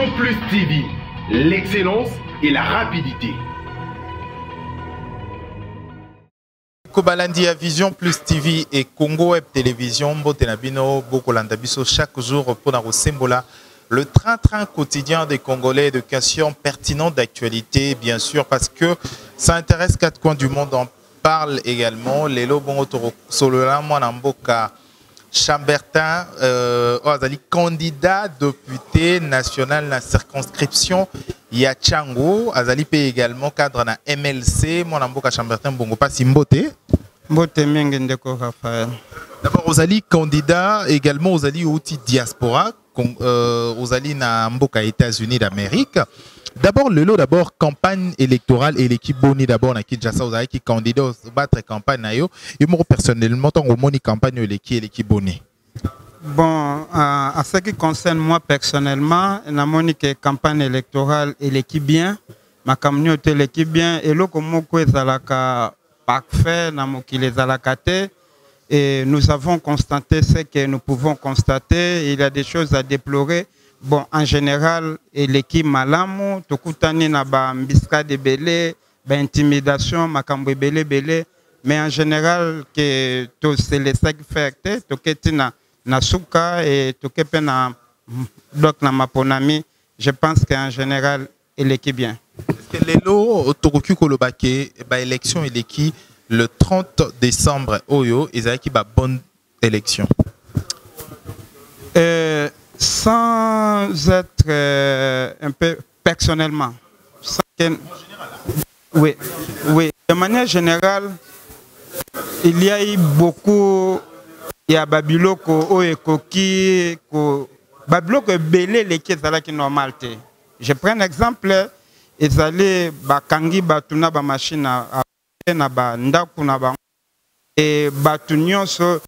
Vision Plus TV, l'excellence et la rapidité. Kobalandi à Vision Plus TV et Congo Web Télévision, Botenabino, Bokolandabiso, chaque jour pour la Sembola. Le train-train quotidien des Congolais de questions pertinentes d'actualité, bien sûr, parce que ça intéresse quatre coins du monde. On parle également. Lelo Bongotoro Solola Mwanamboka Chambertin, Azali candidat député national dans la circonscription Yachango. Azali paye également cadre dans MLC. Mwanamboka Chambertin Bongo pas Simbote. Mbote Mengendeko Raphaël. D'abord, Ozali candidat également Ozali outil diaspora. Ozali na mboka États-Unis d'Amérique. D'abord le lot d'abord campagne électorale et l'équipe Boni d'abord na Kinshasa Ozali qui candidat au battre campagne na yo. Et moi personnellement tant au moni campagne l'équipe Boni. Bon, à ce qui concerne moi personnellement, na moni que campagne électorale et l'équipe bien, ma communauté l'équipe bien et lo comme ko ezalaka parfait na mokili ezalaka te. Et nous avons constaté ce que nous pouvons constater. Il y a des choses à déplorer. Bon, en général, l'équipe Malamu, Tokutani na ba mbiska de belé, ba intimidation, makambo belé. Mais en général, que c'est les sacs fait, Toketi na souka et Tokepe na donc na maponami. Je pense qu'en général, l'équipe bien. Est-ce que l'élo Tokoku Kolobake, ba élection et l'équipe le 30 décembre, Oyo, ils avaient qui ba bonne élection. Sans être un peu personnellement. Oui. De manière générale, il y a eu beaucoup. Il y a Babiloko, Oekoki, Babiloko belé les qui est normalité. Je prends un exemple. Ils allaient Bakangi Batuna ba machine à na ba ndaku na ba et batu nyonso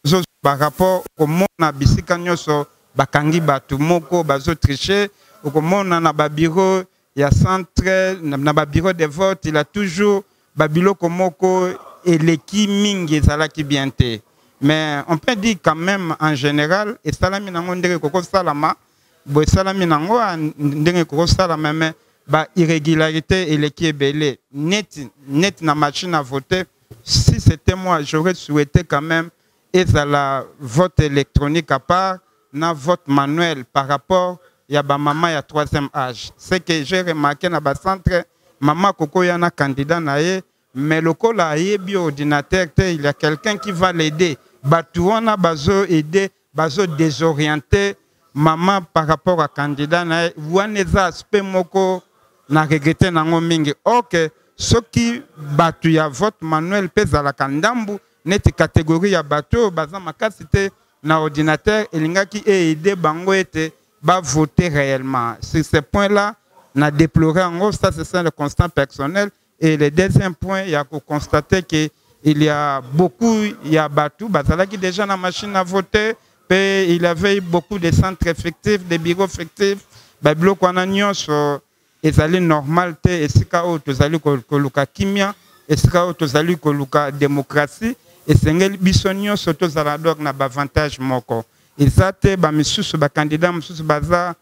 zo par rapport au mona bisika nyonso bakangi batu moko bazo tricher au mona na ba bureau ya centre na ba bureau de vote il a toujours babiloko moko et l'équipe mingi ezalaki bien te mais on peut dire quand même en général et salami nango ndenge koko salama bo salami nango ndenge koko salama mais bah, irrégularité et l'équipe belé net na machine à voter. Si c'était moi, j'aurais souhaité quand même être à la vote électronique à part, na vote manuel par rapport à ba maman ya troisième âge. C'est que j'ai remarqué dans le centre, maman koko yana candidat nae, mais le col a ordinateur, il y a quelqu'un qui va l'aider. Batouana bazo aider, bazo désorienter maman par rapport à candidat nae. Ouaneza aspect moko na regretté nango mingi ok ceux qui batu ya vote manuel pesa la kandambu neti catégorie ya bato baza makasité na ordinateur elingaki aider bango ete ba voter réellement sur ce point là na déplorer en ça c'est le constat personnel et le deuxième point il y a qu'on constater que il y a beaucoup il y a bato bazala qui déjà na machine à voter et il y avait beaucoup de centres effectifs des bureaux effectifs ba bloc wana nyonso ezali normalité et sika o tozali koluka kimia et sika o tozali koluka démocratie et sengeli biso nyonso tozala donc na avantage moko ezate ba misusu ba candidat misusu baza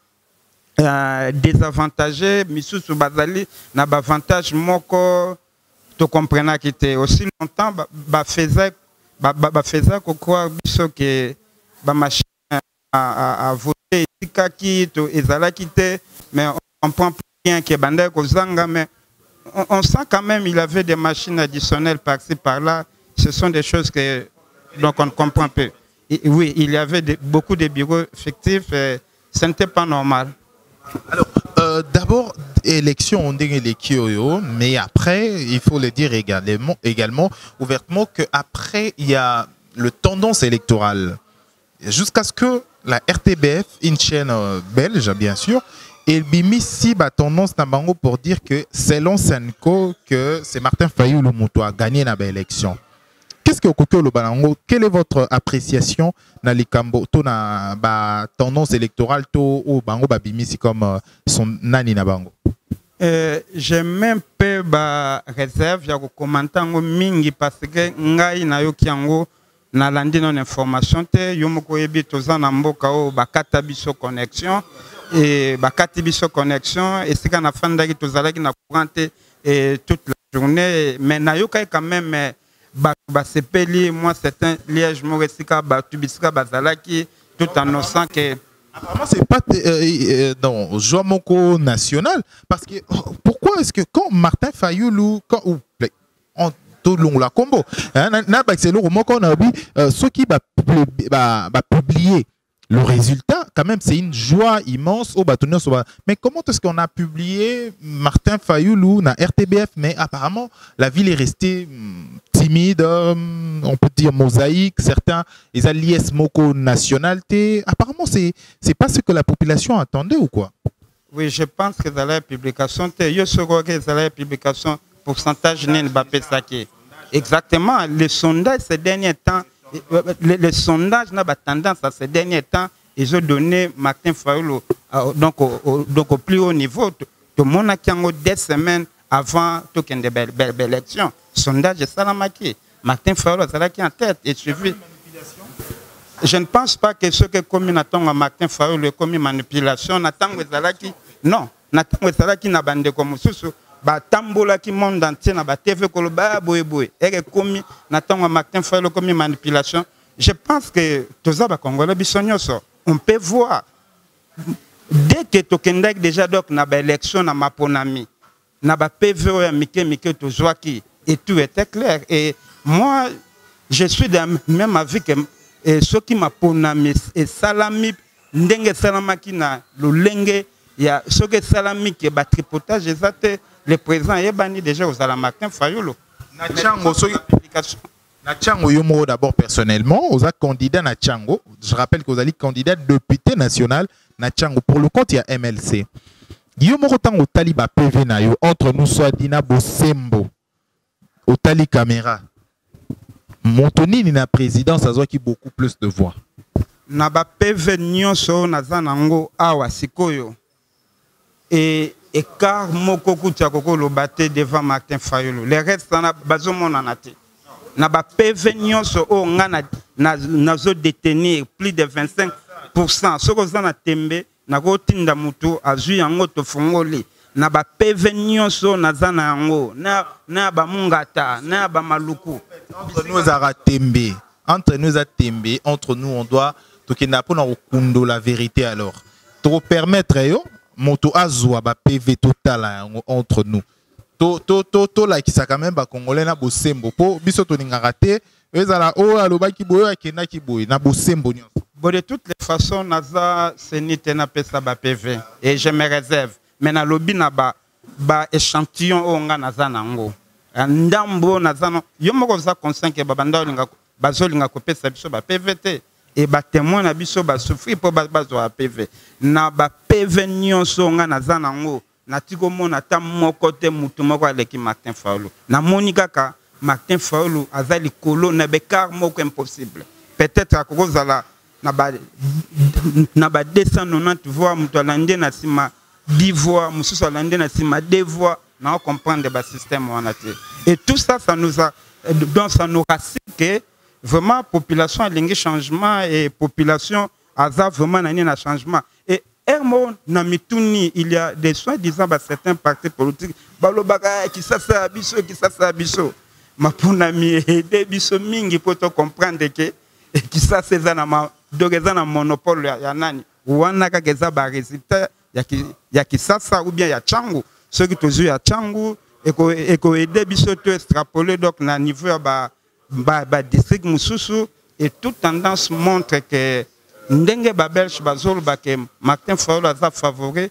désavantagé misusu bazali na avantage moko to comprendre que te aussi longtemps ba faisait ko croire biso que ba machine à voter sika ki to ezala kite mais on prend qui est bandé Kozanga, mais on sent quand même il avait des machines additionnelles par-ci par-là. Ce sont des choses que donc on comprend peu. Et, oui, il y avait beaucoup de bureaux effectifs. Ce n'était pas normal. Alors, d'abord, élection, on dit les Kyoyo, mais après, il faut le dire également ouvertement qu'après, il y a le tendance électorale. Jusqu'à ce que la RTBF, une chaîne belge, bien sûr, et Bimisi a tendance pour dire que selon Senko, que c'est Martin Fayulu qui a gagné l'élection. Qu'est-ce que vous avez? Quelle est votre appréciation dans les tendance électorale ou Bango Bimisi comme son nani na Bango? J'ai même peu de réserve, il y a des commentaires mingi parce que ngai na yo kiango na landi non information te yo moko yebi toza na mboka o bakata biso connexion et bakati biso connexion et c'est qu'on a fait d'aki tozalaki na courante et toute la journée mais na yokai quand même ba sepeli moi certains liège moresika ba tubisika bazalaki tout en osant que apparemment c'est pas non Joamoko national parce que pourquoi est-ce que quand Martin Fayoulou quand ou tout long la combo na ba c'est le moko na bi ceux qui va publier le résultat, quand même, c'est une joie immense au bâtonnier. Mais comment est-ce qu'on a publié Martin Fayoulou na RTBF, mais apparemment, la ville est restée timide, on peut dire mosaïque, certains, ils ont l'IS Moko nationalité. Apparemment, c'est pas ce que la population attendait ou quoi? Oui, je pense que dans la publication, la publication, pourcentage n'est pas pesé. Exactement, les sondages ces derniers temps, les sondages n'ont pas tendance à ces derniers temps, ils ont donné Martin Fayoulou donc au plus haut niveau. Tout le monde a 2 semaines avant toute une belle élection. Sondage est salamaki. Martin Fayoulou est en tête et suivi. Je ne pense pas que ce que comme à Martin Fayoulou comme manipulation, non, Nathan n'a bandé comme sous. Ba tambola qui monde entier na ba TV koloba boy et comme Nathan Martin Fayoulou comme manipulation. Je pense que tous les Congolais bisognoso on peut voir dès que tokendek déjà donc na ba élection na maponami na ba PV ya mike to joaki et tout était clair et moi je suis de même avis que ceux qui maponami et salami ndenge salamaki na lolenge ya ceux qui salami qui ba tripotage exact. Le président est banni déjà aux Martin Fayoulou. Natchango Yomo d'abord personnellement, aux candidats Natchango. Je rappelle que vous allez candidat député national Natchango. Pour le compte, il y a MLC. Yomo Rotan au Taliba PV Nayo, entre nous soit Dina Bosembo, au Tali Caméra. Montoni ni na présidence, ça qui beaucoup plus de voix. Naba PV Nyonso Nazanango Awa Sikoyo. Et car moko kutia koko lo baté devant Martin Fayoulou. Les restes na bazomon nanate. Na ba PV nyonso o ngana na zo détenir plus de 25%. Soko zana tembe na ko tinda mutu azu yango to fongoli. Na ba PV nyonso na zana yango na ba mungata na ba maluku. Entre nous à tembe. Entre nous on doit to kinapo na okundo la vérité alors. To permettre yo moto azwa ba PV total entre nous. To la ki saka même ba congolais na bosembo po biso to ningaka te ezala o alobaki boyo akena ki boy na bosembo nyonso. Bon de toutes les façons naza senite na pesa ba PV et je me réserve mais na lobi na ba échantillon o nga naza nango. Ndambo naza no yo moko za conscient ke babanda linga bazolinga ko pesa biso ba PVT. Et ba témoin na biso ba souffrir pour bazwa PV na ba PV nyonso nga na zanango na tiko mona ta moko te mutu moko aleki Martin Fayoulou na monika ka Martin Fayoulou azali kolo na bekar moko impossible peut-être à cause la na ba 290 voix mutu alande na sima 10 voix mususu alande na sima 2 voix na comprendre ba système wana te et tout ça nous a donc ça nous rassure que vraiment population a l'ingé changement et population a vraiment un changement et ermo na mituni il y a des soi-disant certains partis politiques balobaka qui ça biso mapuna mi aider biso mingi pour te comprendre que qui ça c'est na monopole ya nani wana ka keza ba résultat ya qui ça ou bien ya changu ceux qui toujours ya changu et ko aider biso to extrapoler donc na niveau ba district mususu et toute tendance montre que ndenge babelche bazol ba que Martin Fayoulou a favori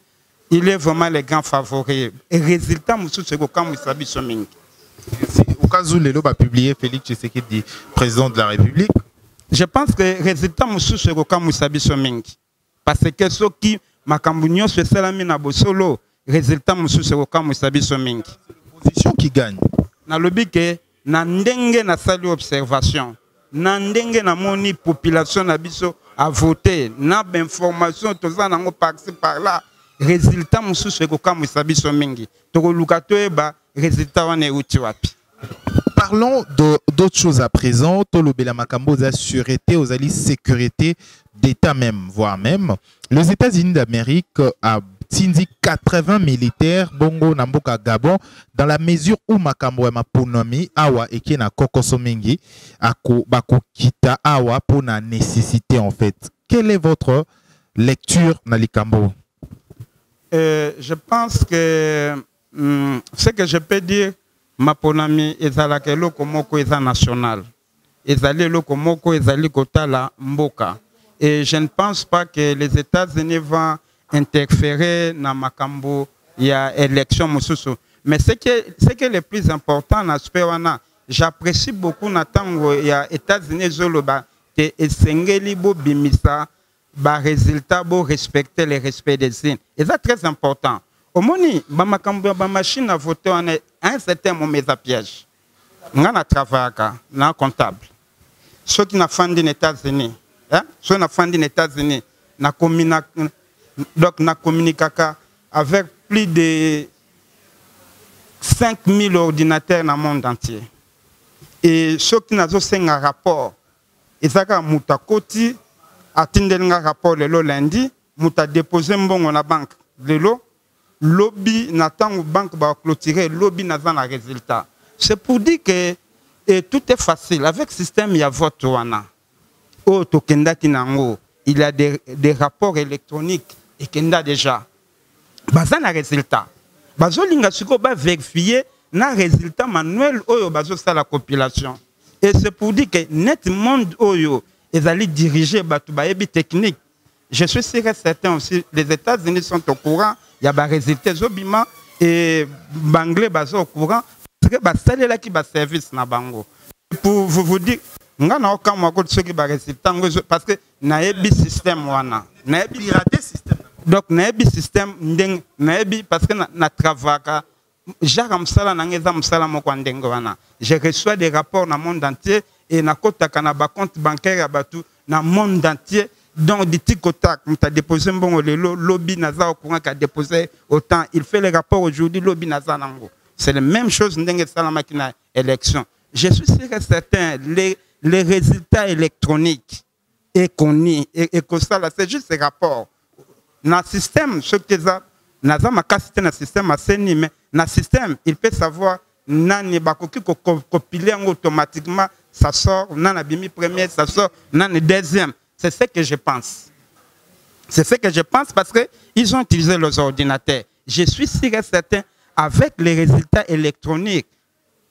il est vraiment le grand favori et résultat mususu ko kam isabi so mingi au cas où lelo ba publier Félix Tshisekedi président de la République je pense que résultat mususu ko kam isabi so mingi parce que ce qui makambu nyonso esalami na bosolo résultat mususu ko kam isabi so mingi position qui gagne na lobi que na ndenge na sali observation na ndenge na moni population na biso a voté na information toza nango par-ci par-là résultat mususu ko kamwisa biso mingi to luka to eba résultat wana euti wapi. Parlons d'autres choses à présent. Tolobela makambo za sûreté aux alliés sécurité d'État même, voire même, les États-Unis d'Amérique a tindi 80 militaires bongo namboka Gabon dans la mesure où makambo ya maponomi awa eke na kokoso mingi ako bako kita awa pour na nécessité en fait. Quelle est votre lecture na likambo? Je pense que ce que je peux dire, maponomi ezalaka eloko moko eza national. Ezali eloko moko ezali kotala mboka. Et je ne pense pas que les États-Unis vont interférer dans makambo ya élection mususu. Mais ce qui est le plus important dans ce wana, j'apprécie beaucoup na tango ya États-Unis zoloba te esengeli bo bimisa ba résultat bo respecter les respects des signes. Et c'est très important. Au moni ba makambo ba machine à voter on est un certain moment à piège. Ngana travaaka na comptable. Ceux qui n'a fandi aux États-Unis, hein, ceux qui n'a fandi aux États-Unis donc na communiquaka avec plus de 5000 ordinateurs dans le monde entier. Et ceux qui n'ont pas un rapport, ils ont muta koti atindel un rapport le lundi, muta déposé mbongo na banque le lobby n'attend banque ba clôturer lobby n'a pas un résultat. C'est pour dire que tout est facile avec le système il y a vote wana. O tokenda tinango, il y a des rapports électroniques et kenda déjà. Bazan na résultat. Bazo linga suko ba vérifier na résultat manuel oyo bazo sa la compilation. Et c'est pour dire que net monde oyo ezali diriger batu ba yebi technique. Je suis sûr et certain aussi les États-Unis sont au courant, il y a ba résultats zobima et banglais bazo au courant parce que ba salé là qui ba service na bango. Pour vous dire nga na aucun mois ceux qui ba résultat parce que na yebi système wana. Na yebi pirater système. Donc, naebi système ndeng naebi parce que na travaka jara msala na ngeza msala moko ndengo wana. Je reçois des rapports dans le monde entier et na kota kana ba compte bancaire ya batu na monde entier donc des tikotak m'ta déposé mbongo lelo lobby naza au courant qu'a déposé autant il fait les rapports aujourd'hui lobby naza nango. C'est la même chose ndenge sala makina élection. Je suis sûr et certain les résultats électroniques et connus et que ça là c'est juste ces rapports. Dans le système, ce que ça, dans le système, mais dans le système, il peut savoir nani bakoki ko compiler automatiquement, ça sort, nani bimi premier, ça sort, nani deuxième. C'est ce que je pense. C'est ce que je pense parce que ils ont utilisé leurs ordinateurs. Je suis sûr et certain avec les résultats électroniques,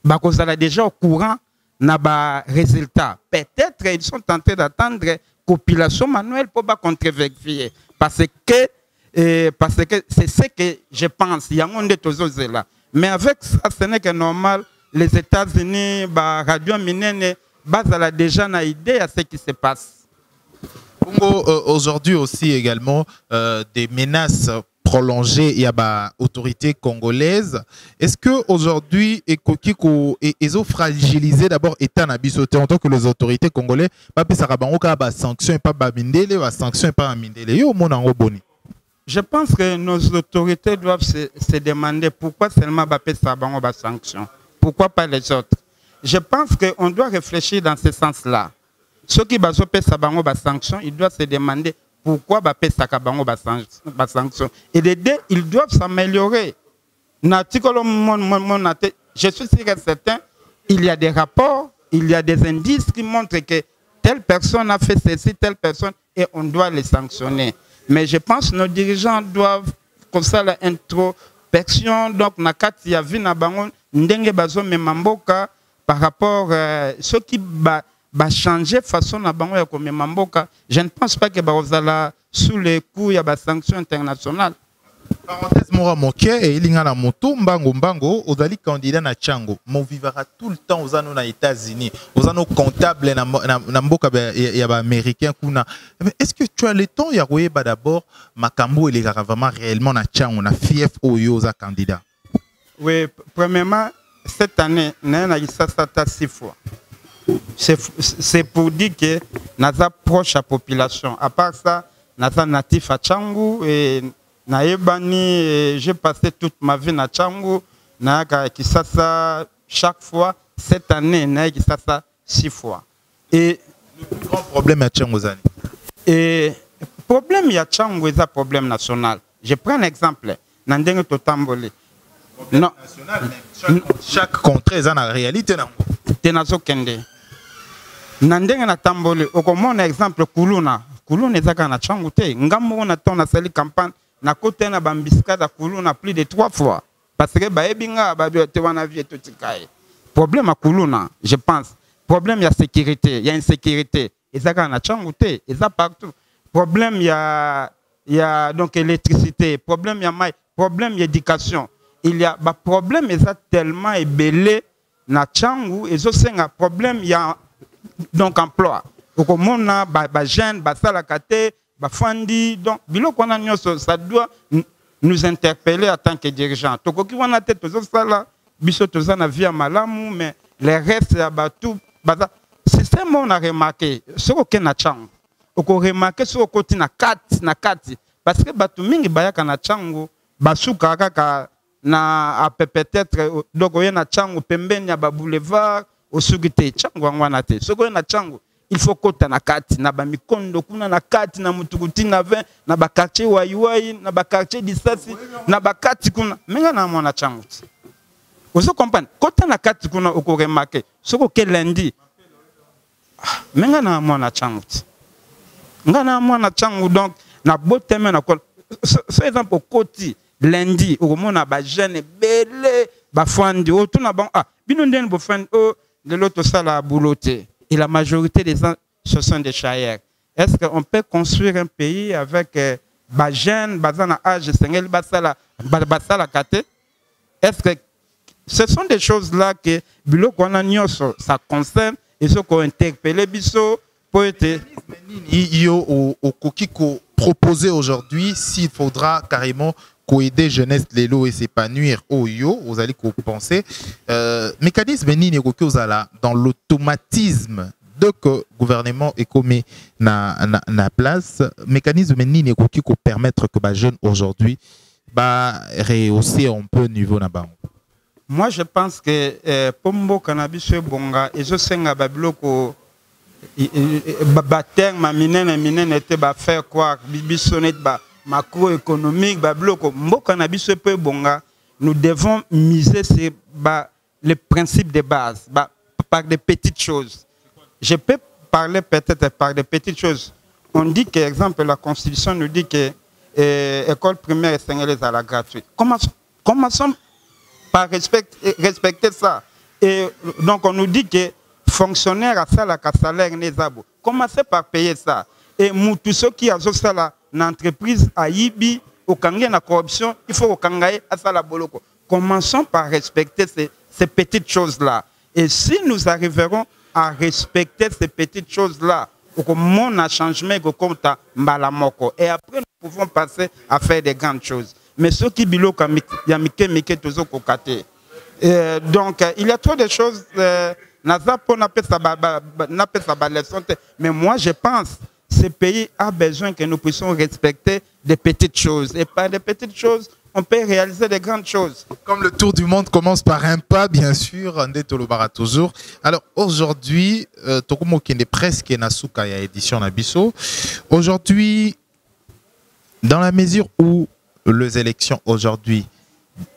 bakozala déjà au courant na ba résultats. Peut-être ils sont en train d'attendre compilation manuelle pour pas contre-vérifier. Parce que c'est ce que je pense. Il y a un monde de là. Mais avec ça, ce n'est que normal. Les États-Unis, la radio minene, elle a déjà une idée à ce qui se passe. Aujourd'hui aussi également des menaces prolongées. Il y a autorités congolaises. Est-ce que aujourd'hui ils ont fragilisé d'abord l'État nabisoté en tant que les autorités congolaises pas pas sanctions pas bamindele pas sanctions pas mindele yo mon boni. Je pense que nos autorités doivent se demander pourquoi seulement bapé ça ba sanctions. Pourquoi pas les autres? Je pense qu'on doit réfléchir dans ce sens-là. Ceux qui bazopé ça ba sanctions, ils doivent se demander pourquoi bapé ça ba sanctions. Et les deux, ils doivent s'améliorer. Je suis sûr et certain, il y a des rapports, il y a des indices qui montrent que telle personne a fait ceci, telle personne, et on doit les sanctionner. Mais je pense que nos dirigeants doivent, comme ça, l'introspection, donc, nakati ya vina bangon, ndenge bazo memamboka, par rapport à ce qui va changer façon na bango ya komemamboka. Je ne pense pas que bazala sous les coups ya ba sanctions internationales. Parenthèse mora moké et il y a la moto mbango odali candidat na Tchango mon vivra tout le temps aux aux États-Unis aux anneaux comptables na mboka ya ba américain kuna. Mais est-ce que tu as le temps ya koyeba d'abord makambo et vraiment réellement na Tchango na fief oyo za candidat? Oui, premièrement cette année na ça 6 fois. C'est pour dire que naza proche à population. À part ça naza natif à Tchango et Naïbani, j'ai passé toute ma vie à Tchango, chaque fois, cette année, 6 fois. Et le plus grand problème à Tchango, Et le problème, il y a un problème national. Je prends un exemple. Nandenge Totambole. Non. Chaque contrée est en réalité. Tenazo Kende. Nandenge na Tambole. Okomon exemple Kuluna. Kuluna ezaka na changu te. Ngambo na ton na sali campagne na côté na bambiska da Kuluna plus de 3 fois. Parce que baebinga ba te wana vie tout tikaye. Problème à Kuluna, je pense. Problème il y a sécurité, il y a insécurité. Ezaka na changu te, eza partout. Problème il y a donc électricité, problème il y a maille, problème il y a éducation. Il y a ba problème eza tellement ébélé na changu et un problème il y a donc emploi. Okomona ba jeune ba salakate ba fandi donc biloko na nyoso ça doit nous interpeller en tant que dirigeants. Tokoki wana te tozo sala biso toza na via malamu mais les restes ya batu baza système on a remarqué ce que na changu. Oko remarqué ce côté na kati parce que batu mingi bayaka na changu basuka kaka na peut-être donc oye na changu pembeni ya ba boulevard osugite changu wana te. Ce que na changu il faut kota na kati na ba mikondo kuna na kati na mutukuti na 20 na ba quartier waiwai na ba quartier disasi na ba kati kuna menga na mwana changu. Vous comprenez kota na kati kuna oko remarqué soko ke lundi menga na mwana changu. Ngana mwana changu donc na boteme na ko so exemple koti lundi okomona ba jeune belé ba fandi o tuna bon bino ndeni bo fandi o de l'autre sala bouloté. Et la majorité des gens, ce sont des chailleurs. Est-ce qu'on peut construire un pays avec des jeunes, des âge, est-ce que ce sont des choses-là que ça concerne et ce qu'on interpelle biso pour être. Au Kokiko proposé aujourd'hui s'il faudra carrément aider jeunesse l'élo et s'épanouir au yo, vous allez penser mécanisme nini dans l'automatisme de que gouvernement est commis na place mécanisme nini qui permettre que les jeunes aujourd'hui rehausser un peu niveau na bango. Moi je pense que pombo cannabis bonga et je senga babiloko terme minene était ba faire quoi bibisonet ba macroéconomique, nous devons miser sur les principes de base, par des petites choses. Je peux parler peut-être par des petites choses. On dit que, par exemple, la Constitution nous dit que l'école primaire et sénégalaise à la gratuite. Commençons par respecter ça. Et donc, on nous dit que fonctionnaire à ça, la salaire n'est pas. Commencez par payer ça. Et tous ceux qui ont ça, l'entreprise à Ibi, au Kangé, la corruption, il faut au Kangaï, à ça la boloko. Commençons par respecter ces petites choses-là. Et si nous arriverons à respecter ces petites choses-là, au monde a changement, au compte à Mbalamoko. Et après, nous pouvons passer à faire des grandes choses. Mais ceux qui biloko, il y a Mike, Tozo, Kokate. Donc, il y a trop de choses. Mais moi, je pense ce pays a besoin que nous puissions respecter des petites choses. Et par des petites choses, on peut réaliser des grandes choses. Comme le tour du monde commence par un pas, bien sûr, Andé Tolobara toujours. Alors aujourd'hui, Tokumo qui est presque Nasuka ya édition Nabiso. Aujourd'hui, dans la mesure où les élections aujourd'hui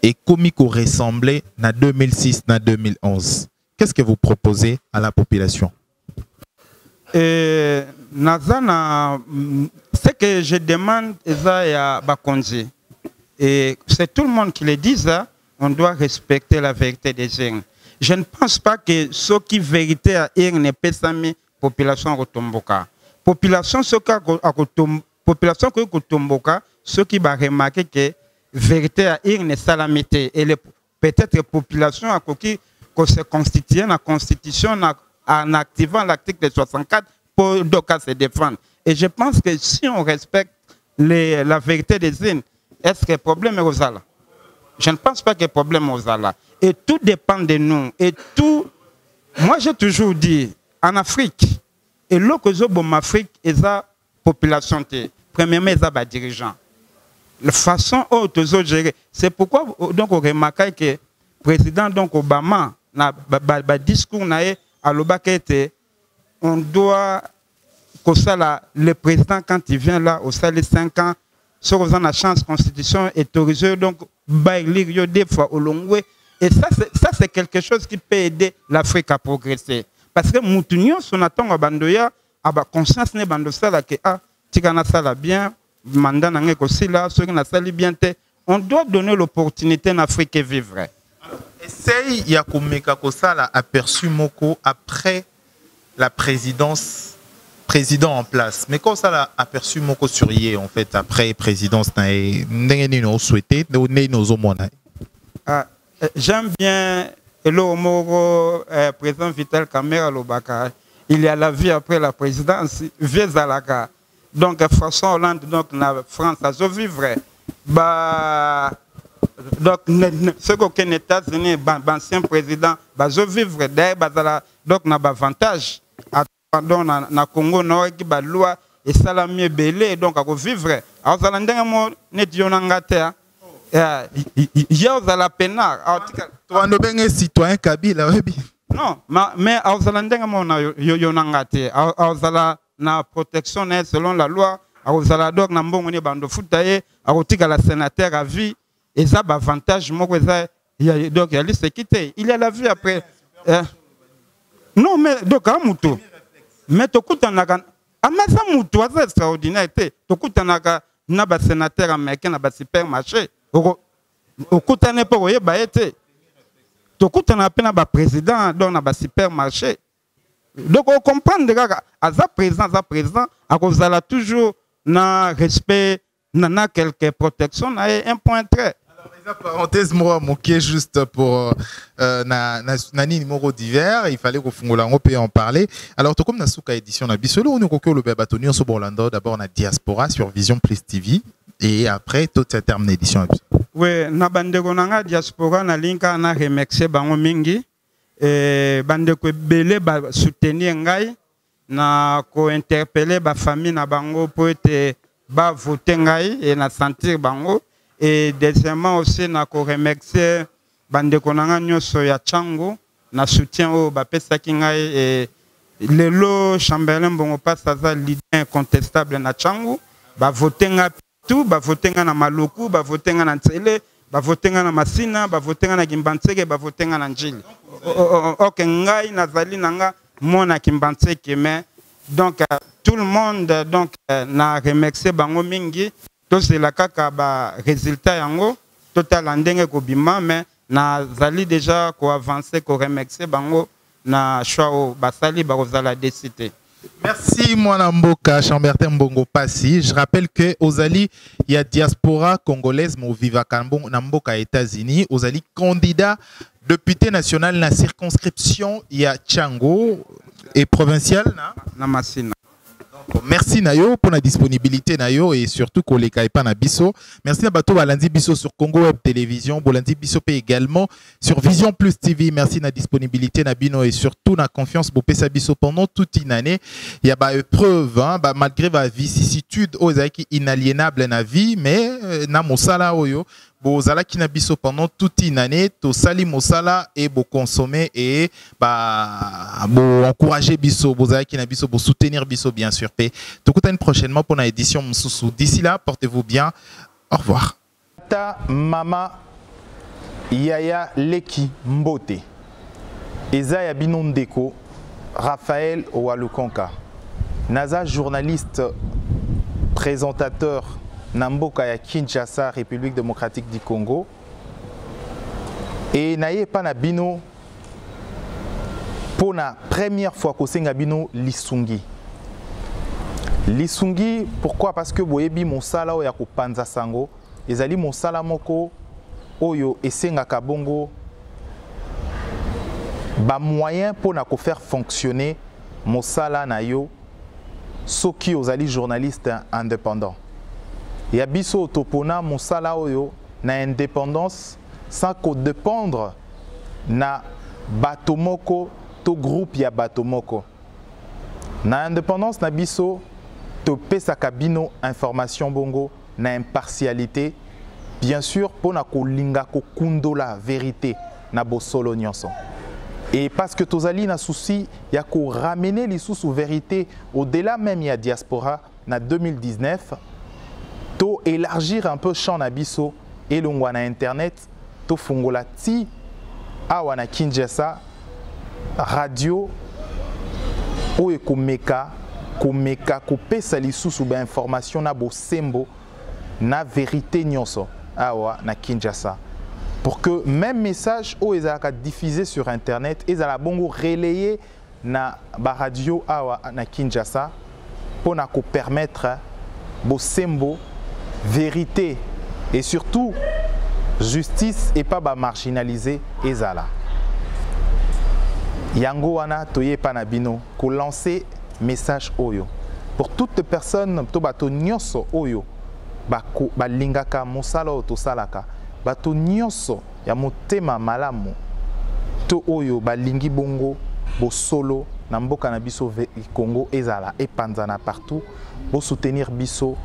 est comique ou ressemblé à 2006, à 2011, qu'est-ce que vous proposez à la population? Nazana, ce que je demande à Bakonzi, et c'est tout le monde qui le dit, on doit respecter la vérité des gens. Je ne pense pas que ce qui vérité à ir n'est pas la population Rotomboka. Population Rotomboka, ceux qui va remarquer que vérité à ir n'est salamité. Et peut-être la population a qui se constitue la constitution en activant l'article 64 pour se défendre. Et je pense que si on respecte la vérité des îles, est-ce que le problème est aux ala? Je ne pense pas que le problème est aux ala. Et tout dépend de nous. Et tout, moi j'ai toujours dit, en Afrique, et là que en Afrique, il y a la population, premièrement, il y a les dirigeants. La façon dont ils gérer. C'est pourquoi donc, on remarque que le président donc, Obama, dans le discours, à l'Obaka, on doit ça, le président, quand il vient là, au salle 5 ans, si vous avez la chance, la constitution est autorisée, donc, élire des fois au long. Et ça, c'est quelque chose qui peut aider l'Afrique à progresser. Parce que Moutounion, son attend à Bandoya, a conscience ne Bandosala que, ah, Tigana Sala bien, mandat n'a aussi là, ceux qui n'a sali bien, on doit donner l'opportunité en Afrique de vivre. Essaye, il y a Kosala aperçu Moko après la présidence, président en place. Mais quand ça l'a aperçu Moko Surier, en fait, après présidence, j'aime bien le président Vital Kamera Lobaka. Il y a la vie après la présidence, vieux Zalaka. Donc, François Hollande, donc, la France, a vivre. Bah, donc, ce qu'aucun États-Unis, l'ancien président, je vivre d'ailleurs, donc, on a avantage. Pardon, na Congo, na loi et ça la mieux belé, donc à vivre. Alors, ça l'endroit moi, net yonangate. Il y a la pénal. Toi, nous sommes citoyens Kabila, non, mais alors, ça l'endroit moi, na yonangate. Alors, ça la protection selon la loi. Alors, ça la donc na mbongo bando foutaye. Alors, tika la sénateur à vie. Et ça, avantage, moi, il y a donc il y a les sécurités. Il y a la vie après. Non, mais donc à Moutou. Mais Tokutanaka, Amasa Moutou, c'est extraordinaire. Tokutanaka, n'a pas sénateur américain, n'a pas supermarché. Okutane pour y baïté. Tokutanaka, n'a pas président, donc n'a pas supermarché. Donc on comprend déjà à sa présence, à cause de toujours na respect, na quelques protections, un point très. Parenthèse, moi, moqué juste pour nani numéro divers, il fallait qu'au fond on peut en parler. Alors, tout comme na souka édition na bisolo, on a le bâtonnier en Orlando, d'abord na diaspora sur Vision Plus TV et après tout cette terme d'édition. Oui, na bande konanga diaspora na linka na remercier bango mingi et bande ko belé ba soutenir ngai na ko interpeller ba famille na bango pour être ba voter ngai et na sentir bango. Et deuxièmement aussi, na ko remercier bande konanga nyoso ya Chango na soutien au bapesa kingai et lelo Chamberlain bongo passe ça leader incontestable na Chango ba voter nga tout ba voter nga na Maloku ba voter nga na Ntsele ba voter nga na Masina ba voter nga na Kimbantseke ba voter nga na Njili OK ngai nazali nanga mona Kimbantseke mais donc tout le monde donc na remercier bango mingi. Donc c'est la kaka ba résultat yango total andenge ko bima mais na zali déjà ko avancer ko remercier bango na choix basali ba kozala décider. Merci Mwana Mboka Chambertin Mbongo Passi. Je rappelle que Ozali il y a diaspora congolaise mo viva Kambon na Mboka États-Unis, Ozali candidat député national na circonscription il y a Chango et provincial na Masina. Merci Nayo pour la disponibilité Nayo et surtout qu'on les caille pas na biso. Merci à Bato Balandi Biso sur Congo Web Télévision, Bolandi Biso également sur Vision Plus TV. Merci na disponibilité Nabino et surtout na confiance pour Pesa Biso pendant toute une année. Il y a ba épreuve hein, ba malgré la vicissitude aux qui inaliénable na vie mais na mosala oyo bozala ki na biso pendant toute une année to sali mosala et bo consommer et ba bo encourager biso bozala ki na biso bo soutenir biso bien sûr pe tokutani prochainement pour une édition Msusu. D'ici là portez-vous bien, au revoir. Ta mama Yaya Leki Mbote Ezaya Binondeko Raphaël Owalukonka Naza journaliste présentateur Namboka ya Kinshasa, République démocratique du Congo. Et naye pana bino pour la première fois que senga bino lisungi. Lisungi pourquoi? Parce que boyebi mosala oya ko panza sango, ezali mosala moko oyo esenga kabongo ba moyen pour na ko faire fonctionner mosala na yo soki ozali journaliste indépendant. Ya biso topona mosala oyo na indépendance sans ko dépendre na batomoko to groupe ya batomoko. Na indépendance na biso to pesa kabino information bongo na impartialité bien sûr pour na ko linga ko kundo la vérité na bosolo nyonso. Et parce que tozali na souci, il y a qu'à ramener les sous vérité au-delà même il y a diaspora na 2019, to élargir un peu champ na biso et l'ongwa na internet, to fungola ti awa na Kinshasa radio o ekomeka kopesa lisusu ba information na bosembo na vérité nyonso awa na Kinshasa. Pour que même message ou ezalaka diffusé sur internet ezala bongo relayé na ba radio awa na Kinshasa pour na ko permettre bosembo vérité et surtout justice et pas ba marginaliser ezala. Yango wana toye panabino ko lancer message oyo pour toutes les personnes to bato nyonso oyo ba lingaka mosala o to salaka bato nyonso ya motema malamu to oyo balingi bongo bo solo na mboka na biso Congo ezala epanzana partout bo soutenir biso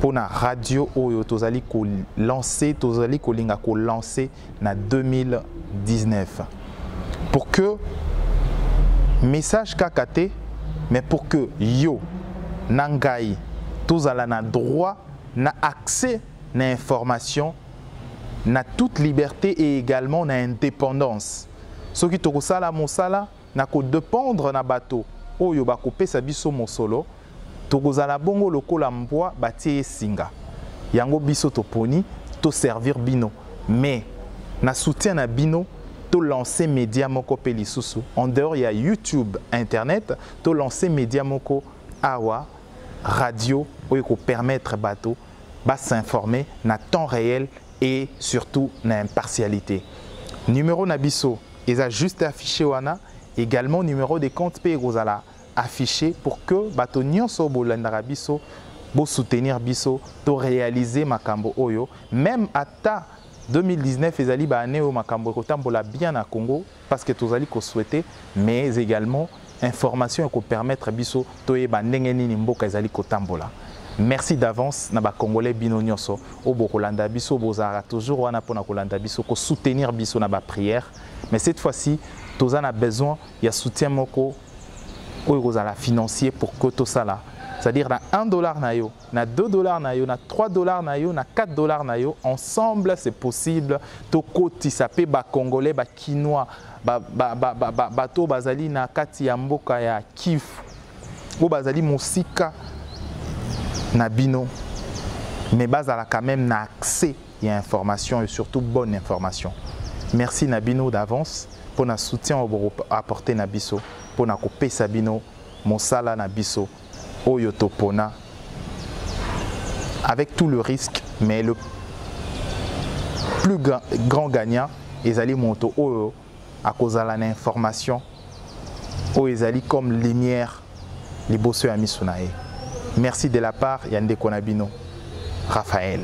pona radio oyo tozali ko lancer tozali ko linga ko lancer na 2019 pour que message kakate mais pour que yo nangai tozala na droit na accès na information na toute liberté et également na indépendance. Ce qui tokosala mosala na ko dépendre na bato oyo ba kopesa biso mosolo tokozala bongo lokola mbwa batie singa. Yango biso toponi to servir bino mais na soutien na bino to lancer média moko pe lisusu en dehors il y a YouTube internet to lancer média moko awa radio oyo ko permettre bato ba s'informer na temps réel et surtout na impartialité. Numéro nabiso eza juste affiché wana également numéro de compte pe rozala affiché pour que bato nyonso bolandara biso bo soutenir biso to réaliser makambo oyo même ata 2019 ezali ba année o makambo kotambola bien na Congo parce que tozali ko souhaiter mais également information ko permettre biso to yeba ndenge nini mboka ezali kotambola. Merci d'avance na ba congolais bino nyonso o bokolanda biso bozara toujours wana pona kolanda biso ko soutenir biso na ba prière mais cette fois-ci tozana besoin ya soutien moko o kozala financier pour que to sala c'est-à-dire na $1 na yo na $2 na yo na $3 na yo na $4 na yo ensemble c'est possible to kotisa pe ba congolais ba kinois bato bazali na kati ya mboka ya Kivu o bazali mosika na bino mais bazala quand même na accès à information et surtout bonne information. Merci Nabino d'avance pour na soutien au apporter na biso pour na couper sabino mosala na biso oyo topona avec tout le risque mais le plus grand gagnant ezali moto oyo à cause de l'information oyo ezali comme lumière liboso ya misunae. Merci de la part Yande Konabino, Raphaël.